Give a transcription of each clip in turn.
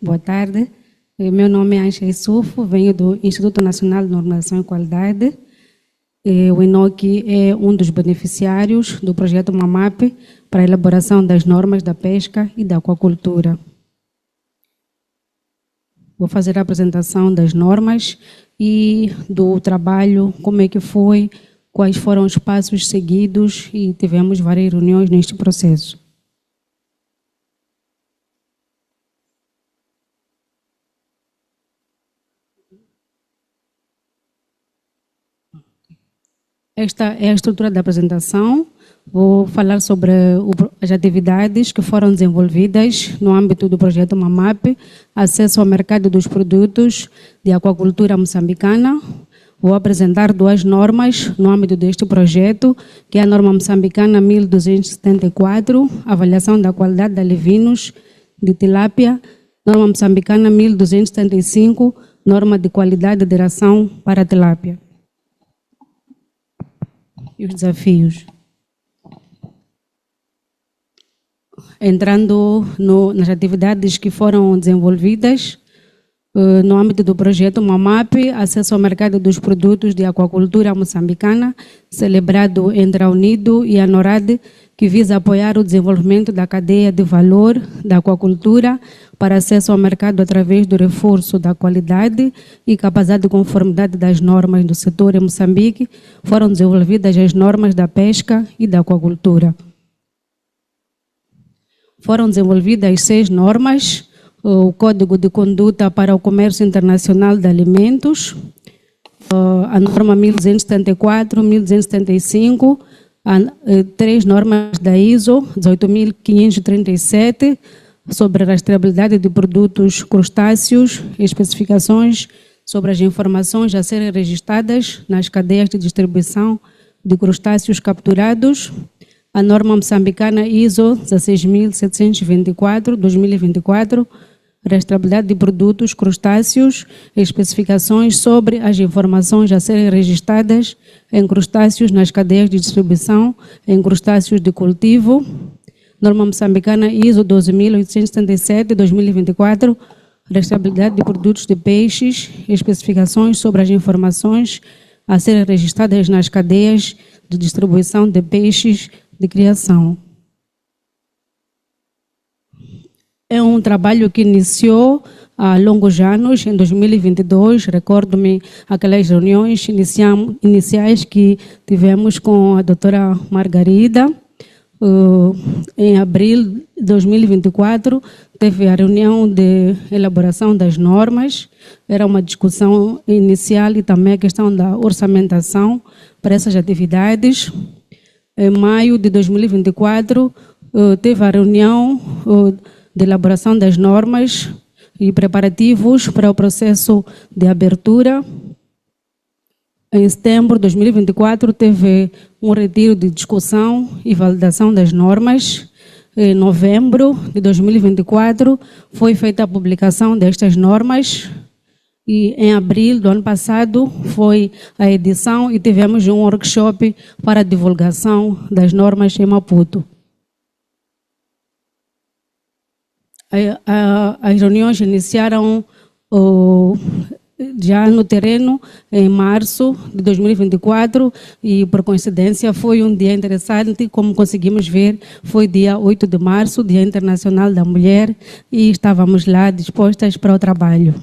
Boa tarde. Meu nome é Anja Issoufo, venho do Instituto Nacional de Normalização e Qualidade. O INOC é um dos beneficiários do projeto MAMAP para a elaboração das normas da pesca e da aquacultura. Vou fazer a apresentação das normas e do trabalho, como é que foi, quais foram os passos seguidos e tivemos várias reuniões neste processo. Esta é a estrutura da apresentação. Vou falar sobre as atividades que foram desenvolvidas no âmbito do projeto MAMAP, acesso ao mercado dos produtos de aquacultura moçambicana. Vou apresentar duas normas no âmbito deste projeto, que é a norma moçambicana 1274, avaliação da qualidade de alevinos de tilápia, norma moçambicana 1275, norma de qualidade de ração para a tilápia. E os desafios. Entrando nas atividades que foram desenvolvidas no âmbito do projeto MAMAP, acesso ao mercado dos produtos de aquacultura moçambicana, celebrado entre a UNIDO e a NORAD, que visa apoiar o desenvolvimento da cadeia de valor da aquacultura para acesso ao mercado através do reforço da qualidade e capacidade de conformidade das normas do setor em Moçambique. Foram desenvolvidas as normas da pesca e da aquacultura. Foram desenvolvidas 6 normas, o Código de Conduta para o Comércio Internacional de Alimentos, a norma 1274, 1275, 3 normas da ISO 18537, sobre a rastreabilidade de produtos crustáceos, especificações sobre as informações a serem registradas nas cadeias de distribuição de crustáceos capturados, a norma moçambicana ISO 16724, 2024, rastreabilidade de produtos crustáceos, especificações sobre as informações a serem registradas em crustáceos nas cadeias de distribuição, em crustáceos de cultivo, norma moçambicana ISO 12877, 2024, rastreabilidade de produtos de peixes, especificações sobre as informações a serem registradas nas cadeias de distribuição de peixes de criação. É um trabalho que iniciou há longos anos, em 2022, recordo-me aquelas reuniões iniciais que tivemos com a doutora Margarida. Em abril de 2024, teve a reunião de elaboração das normas, era uma discussão inicial e também a questão da orçamentação para essas atividades. Em maio de 2024, teve a reunião de elaboração das normas e preparativos para o processo de abertura. Em setembro de 2024, teve um retiro de discussão e validação das normas. Em novembro de 2024, foi feita a publicação destas normas. E em abril do ano passado, foi a edição e tivemos um workshop para a divulgação das normas em Maputo. As reuniões iniciaram já no terreno em março de 2024 e, por coincidência, foi um dia interessante, como conseguimos ver, foi dia 8 de março, Dia Internacional da Mulher, e estávamos lá dispostas para o trabalho.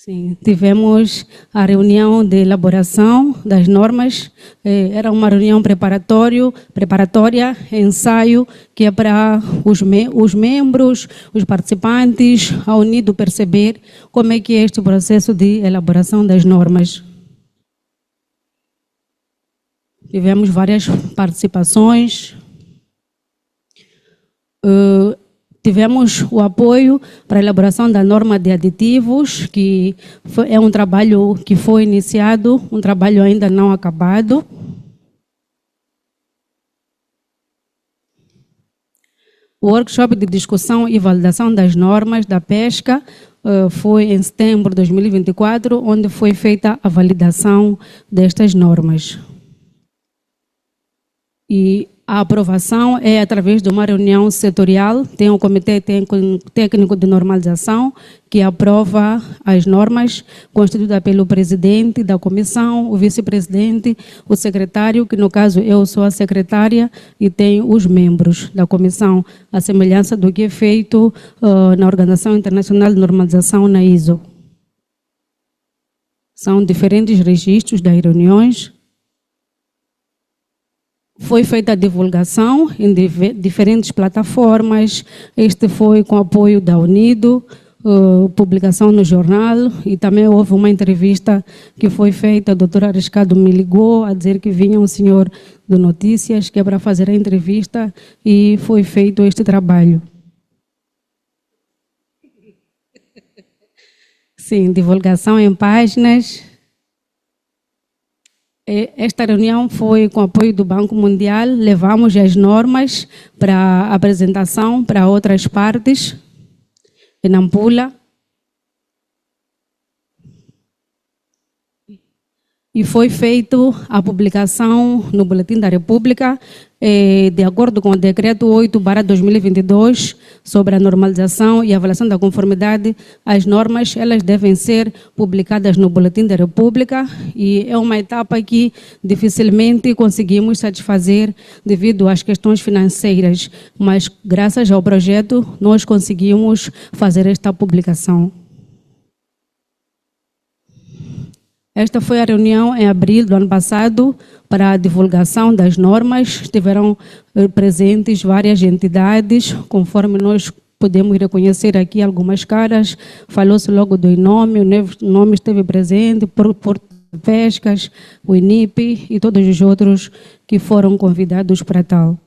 Sim, tivemos a reunião de elaboração das normas, era uma reunião preparatória, ensaio, que é para os membros, os participantes, a UNIDO perceber como é que é este processo de elaboração das normas. Tivemos várias participações. Tivemos o apoio para a elaboração da norma de aditivos, que é um trabalho que foi iniciado, um trabalho ainda não acabado. O workshop de discussão e validação das normas da pesca foi em setembro de 2024, onde foi feita a validação destas normas. E A aprovação é através de uma reunião setorial, tem o Comitê Técnico de Normalização, que aprova as normas, constituída pelo presidente da comissão, o vice-presidente, o secretário, que no caso eu sou a secretária, e tem os membros da comissão, a semelhança do que é feito na Organização Internacional de Normalização, na ISO. São diferentes registros das reuniões. Foi feita a divulgação em diferentes plataformas. Este foi com apoio da Unido, publicação no jornal, e também houve uma entrevista que foi feita. A doutora Arriscado me ligou a dizer que vinha um senhor de notícias que é para fazer a entrevista, e foi feito este trabalho. Sim, divulgação em páginas. Esta reunião foi com apoio do Banco Mundial. Levamos as normas para apresentação para outras partes, em Nampula. E foi feita a publicação no Boletim da República, de acordo com o Decreto 8/2022, sobre a normalização e avaliação da conformidade. As normas, elas devem ser publicadas no Boletim da República, e é uma etapa que dificilmente conseguimos satisfazer devido às questões financeiras, mas graças ao projeto nós conseguimos fazer esta publicação. Esta foi a reunião em abril do ano passado para a divulgação das normas. Estiveram presentes várias entidades, conforme nós podemos reconhecer aqui algumas caras. Falou-se logo do INOME, o INOME esteve presente, Porto de Pescas, o INIP e todos os outros que foram convidados para tal.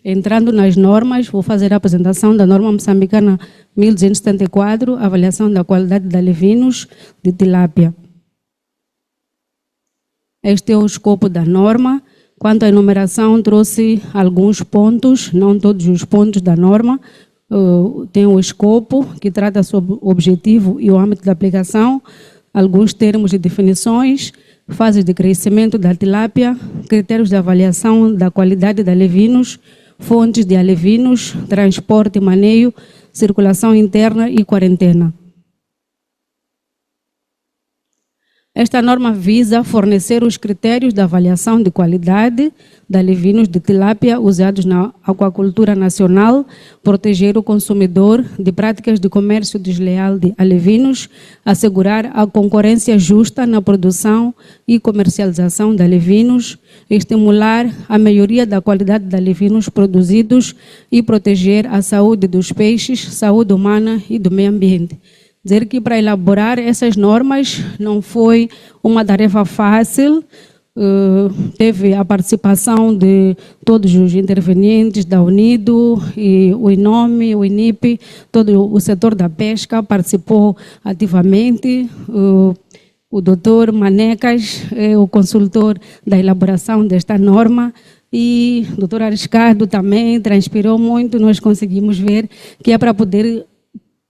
Entrando nas normas, vou fazer a apresentação da norma moçambicana 1274, avaliação da qualidade de alevinos de tilápia. Este é o escopo da norma. Quanto à enumeração, trouxe alguns pontos, não todos os pontos da norma. Tem o escopo, que trata sobre o objetivo e o âmbito de aplicação, alguns termos de definições, fases de crescimento da tilápia, critérios de avaliação da qualidade de alevinos, fontes de alevinos, transporte e maneio, circulação interna e quarentena. Esta norma visa fornecer os critérios de avaliação de qualidade de alevinos de tilápia usados na aquacultura nacional, proteger o consumidor de práticas de comércio desleal de alevinos, assegurar a concorrência justa na produção e comercialização de alevinos, estimular a melhoria da qualidade de alevinos produzidos e proteger a saúde dos peixes, saúde humana e do meio ambiente. Dizer que para elaborar essas normas não foi uma tarefa fácil, teve a participação de todos os intervenientes da Unido, e o INOME, o INIP, todo o setor da pesca participou ativamente. O doutor Manecas é o consultor da elaboração desta norma, e o doutor Arriscado também transpirou muito. Nós conseguimos ver que é para poder...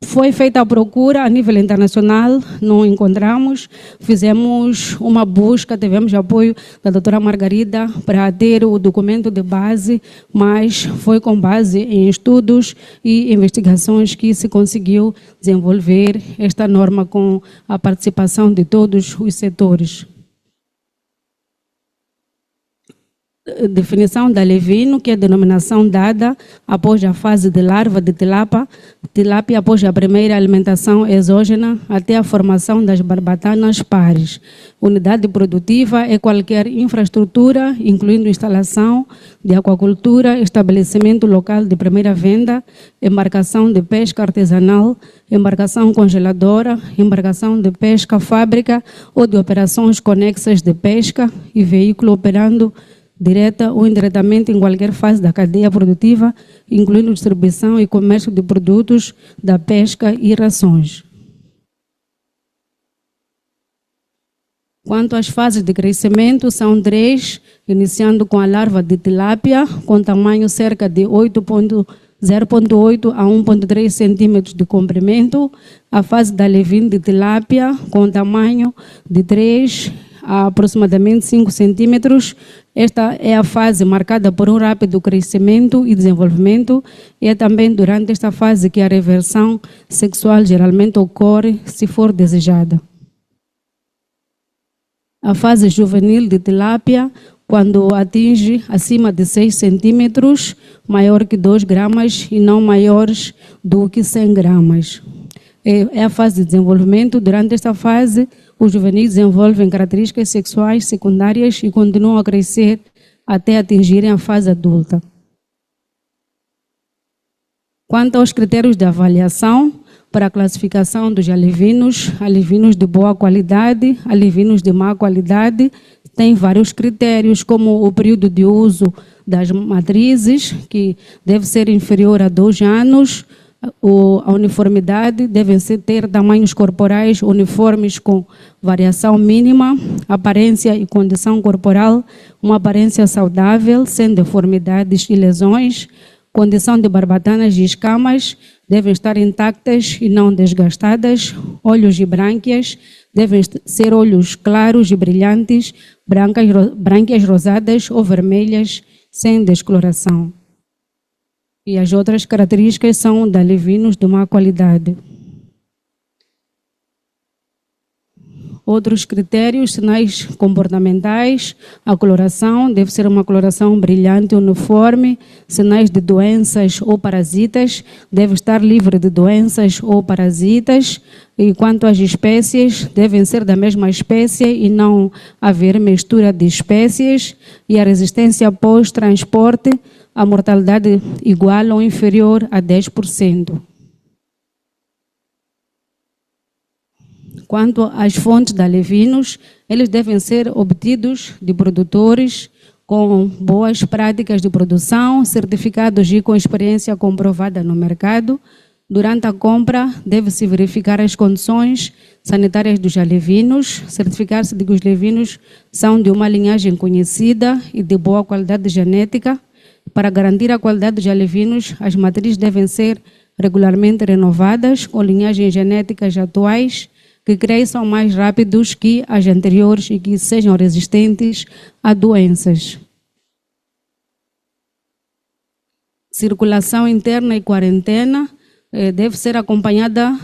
Foi feita a procura a nível internacional, não encontramos, fizemos uma busca, tivemos apoio da doutora Margarida para ter o documento de base, mas foi com base em estudos e investigações que se conseguiu desenvolver esta norma com a participação de todos os setores. Definição de alevino, que é a denominação dada após a fase de larva de tilápia após a primeira alimentação exógena até a formação das barbatanas pares. Unidade produtiva é qualquer infraestrutura, incluindo instalação de aquacultura, estabelecimento local de primeira venda, embarcação de pesca artesanal, embarcação congeladora, embarcação de pesca fábrica ou de operações conexas de pesca e veículo operando direta ou indiretamente em qualquer fase da cadeia produtiva, incluindo distribuição e comércio de produtos da pesca e rações. Quanto às fases de crescimento, são 3, iniciando com a larva de tilápia, com tamanho cerca de 0,8 a 1,3 centímetros de comprimento, a fase da alevino de tilápia, com tamanho de 3 a aproximadamente 5 centímetros. Esta é a fase marcada por um rápido crescimento e desenvolvimento. E é também durante esta fase que a reversão sexual geralmente ocorre, se for desejada. A fase juvenil de tilápia, quando atinge acima de 6 centímetros, maior que 2 gramas e não maiores do que 100 gramas. É a fase de desenvolvimento. Durante esta fase, os juvenis desenvolvem características sexuais secundárias e continuam a crescer até atingirem a fase adulta. Quanto aos critérios de avaliação para a classificação dos alevinos de boa qualidade, alevinos de má qualidade, tem vários critérios, como o período de uso das matrizes, que deve ser inferior a 2 anos, a uniformidade, devem ter tamanhos corporais uniformes com variação mínima, aparência e condição corporal, uma aparência saudável, sem deformidades e lesões, condição de barbatanas e escamas, devem estar intactas e não desgastadas, olhos e brânquias, devem ser olhos claros e brilhantes, brânquias rosadas ou vermelhas, sem descoloração. E as outras características são de alevinos de má qualidade. Outros critérios, sinais comportamentais, a coloração deve ser uma coloração brilhante, uniforme, sinais de doenças ou parasitas, deve estar livre de doenças ou parasitas, e quanto às espécies, devem ser da mesma espécie e não haver mistura de espécies, e a resistência pós-transporte, a mortalidade igual ou inferior a 10%. Quanto às fontes de alevinos, eles devem ser obtidos de produtores com boas práticas de produção, certificados e com experiência comprovada no mercado. Durante a compra, deve-se verificar as condições sanitárias dos alevinos, certificar-se de que os alevinos são de uma linhagem conhecida e de boa qualidade genética. Para garantir a qualidade dos alevinos, as matrizes devem ser regularmente renovadas com linhagens genéticas atuais, que cresçam mais rápidos que as anteriores e que sejam resistentes a doenças. Circulação interna e quarentena deve ser acompanhada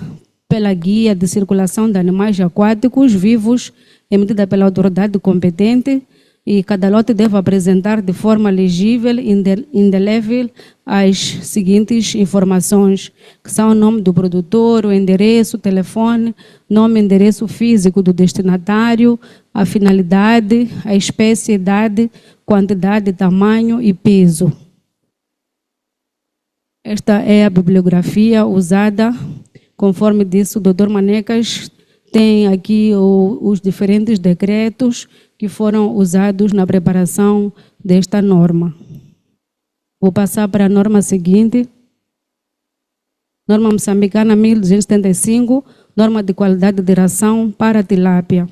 pela guia de circulação de animais aquáticos vivos emitida pela autoridade competente, e cada lote deve apresentar de forma legível e indelével as seguintes informações, que são o nome do produtor, o endereço, o telefone, nome e endereço físico do destinatário, a finalidade, a espécie, idade, quantidade, tamanho e peso. Esta é a bibliografia usada, conforme disse o Dr. Manecas, tem aqui os diferentes decretos que foram usados na preparação desta norma. Vou passar para a norma seguinte. Norma moçambicana 1275, norma de qualidade de ração para tilápia.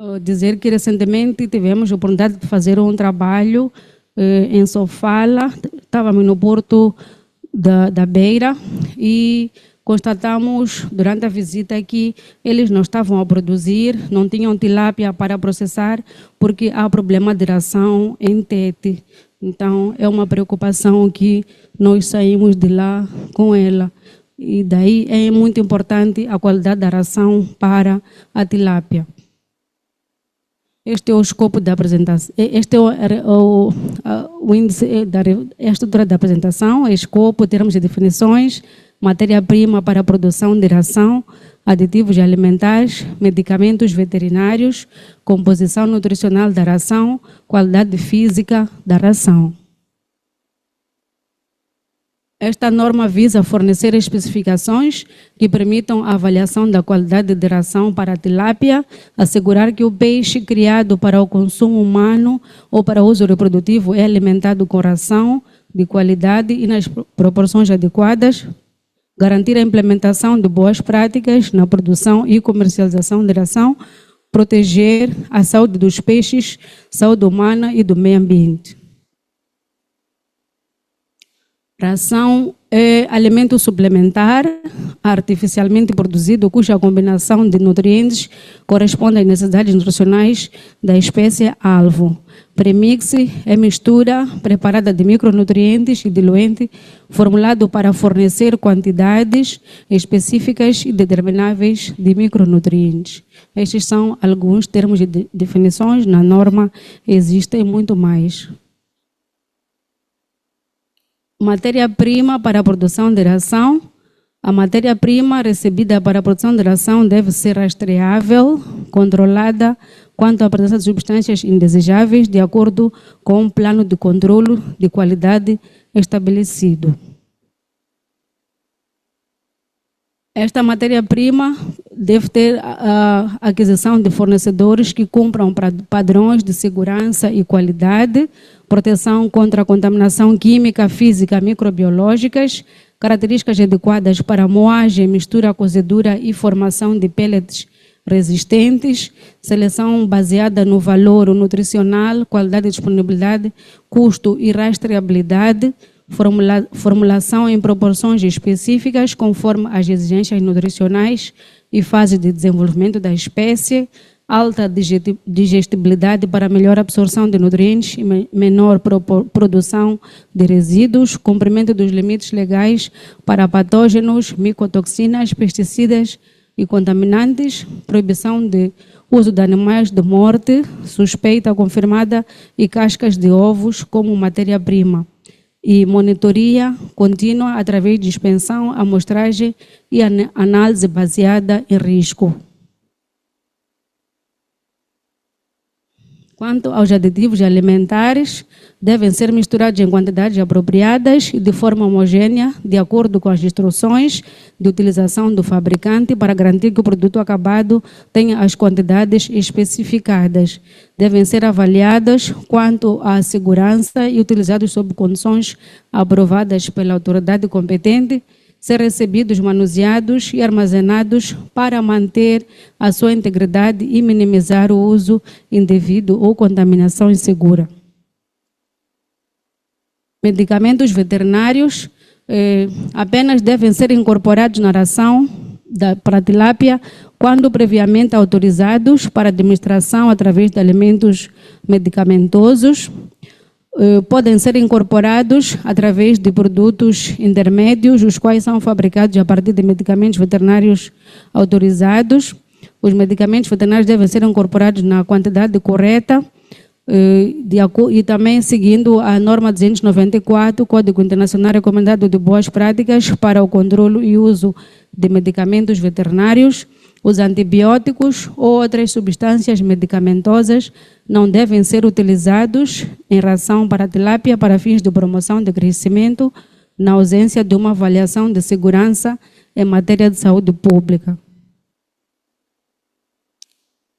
Vou dizer que recentemente tivemos a oportunidade de fazer um trabalho em Sofala, estávamos no Porto da Beira e constatamos durante a visita que eles não estavam a produzir, não tinham tilápia para processar, porque há problema de ração em Tete. Então, é uma preocupação que nós saímos de lá com ela. E daí é muito importante a qualidade da ração para a tilápia. Este é o escopo da apresentação. Este é o índice da estrutura da apresentação, escopo, termos de definições, matéria-prima para a produção de ração, aditivos alimentares, medicamentos veterinários, composição nutricional da ração, qualidade física da ração. Esta norma visa fornecer especificações que permitam a avaliação da qualidade de ração para a tilápia, assegurar que o peixe criado para o consumo humano ou para uso reprodutivo é alimentado com ração de qualidade e nas proporções adequadas, garantir a implementação de boas práticas na produção e comercialização de ração, proteger a saúde dos peixes, saúde humana e do meio ambiente. Ração é alimento suplementar artificialmente produzido cuja combinação de nutrientes corresponde às necessidades nutricionais da espécie alvo. Premix é mistura preparada de micronutrientes e diluente formulado para fornecer quantidades específicas e determináveis de micronutrientes. Estes são alguns termos de definições. Na norma existem muito mais. Matéria-prima para a produção de ração. A matéria-prima recebida para a produção de ração deve ser rastreável, controlada quanto à presença de substâncias indesejáveis, de acordo com um plano de controle de qualidade estabelecido. Esta matéria-prima deve ter a aquisição de fornecedores que cumpram padrões de segurança e qualidade, proteção contra a contaminação química, física, microbiológicas, características adequadas para moagem, mistura, cozedura e formação de pellets resistentes, seleção baseada no valor nutricional, qualidade e disponibilidade, custo e rastreabilidade, formulação em proporções específicas conforme as exigências nutricionais e fase de desenvolvimento da espécie, alta digestibilidade para melhor absorção de nutrientes e menor produção de resíduos, cumprimento dos limites legais para patógenos, micotoxinas, pesticidas e contaminantes, proibição de uso de animais de morte, suspeita confirmada e cascas de ovos como matéria-prima, e monitoria contínua através de dispensação, amostragem e análise baseada em risco. Quanto aos aditivos alimentares, devem ser misturados em quantidades apropriadas e de forma homogênea, de acordo com as instruções de utilização do fabricante, para garantir que o produto acabado tenha as quantidades especificadas. Devem ser avaliados quanto à segurança e utilizados sob condições aprovadas pela autoridade competente, ser recebidos, manuseados e armazenados para manter a sua integridade e minimizar o uso indevido ou contaminação insegura. Medicamentos veterinários apenas devem ser incorporados na ração para tilápia quando previamente autorizados para administração através de alimentos medicamentosos. Podem ser incorporados através de produtos intermédios, os quais são fabricados a partir de medicamentos veterinários autorizados. Os medicamentos veterinários devem ser incorporados na quantidade correta e também seguindo a norma 294, Código Internacional Recomendado de Boas Práticas para o Controlo e Uso de Medicamentos Veterinários. Os antibióticos ou outras substâncias medicamentosas não devem ser utilizados em ração para tilápia para fins de promoção de crescimento, na ausência de uma avaliação de segurança em matéria de saúde pública.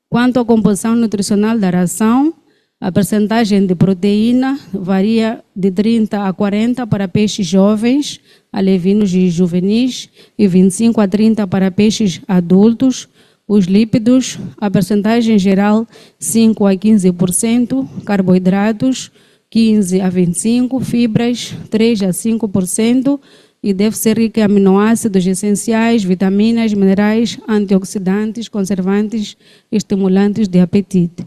Quanto à composição nutricional da ração, a percentagem de proteína varia de 30 a 40 para peixes jovens, alevinos e juvenis, e 25 a 30 para peixes adultos. Os lípidos, a percentagem geral 5 a 15%, carboidratos 15 a 25%, fibras 3 a 5%, e deve ser rica em aminoácidos essenciais, vitaminas, minerais, antioxidantes, conservantes e estimulantes de apetite.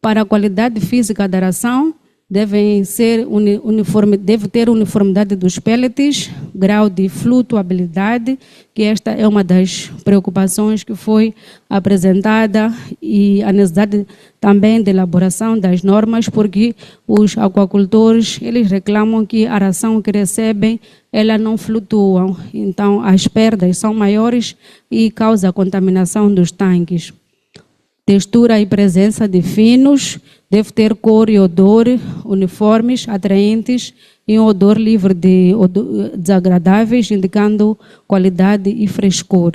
Para a qualidade física da ração, deve ter uniformidade dos pellets, grau de flutuabilidade, que esta é uma das preocupações que foi apresentada, e a necessidade também de elaboração das normas, porque os aquacultores eles reclamam que a ração que recebem ela não flutua, então as perdas são maiores e causa contaminação dos tanques. Textura e presença de finos, deve ter cor e odor uniformes, atraentes e um odor livre de desagradáveis, indicando qualidade e frescor.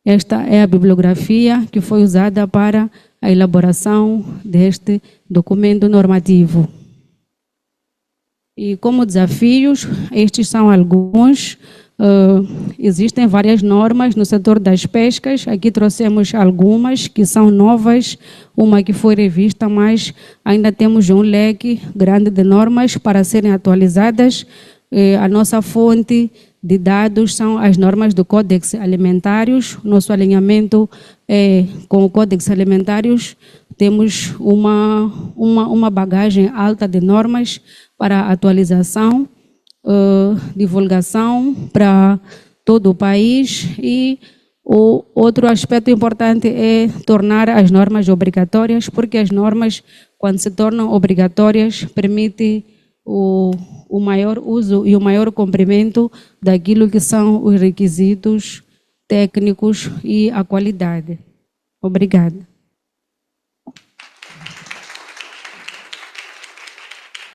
Esta é a bibliografia que foi usada para a elaboração deste documento normativo. E como desafios, estes são alguns. Existem várias normas no setor das pescas. Aqui trouxemos algumas que são novas, uma que foi revista, mas ainda temos um leque grande de normas para serem atualizadas. A nossa fonte de dados são as normas do Códex Alimentários. Nosso alinhamento com o Códex Alimentários, temos uma bagagem alta de normas para atualização, divulgação para todo o país. E o outro aspecto importante é tornar as normas obrigatórias, porque as normas, quando se tornam obrigatórias, permite o maior uso e o maior cumprimento daquilo que são os requisitos técnicos e a qualidade. Obrigada.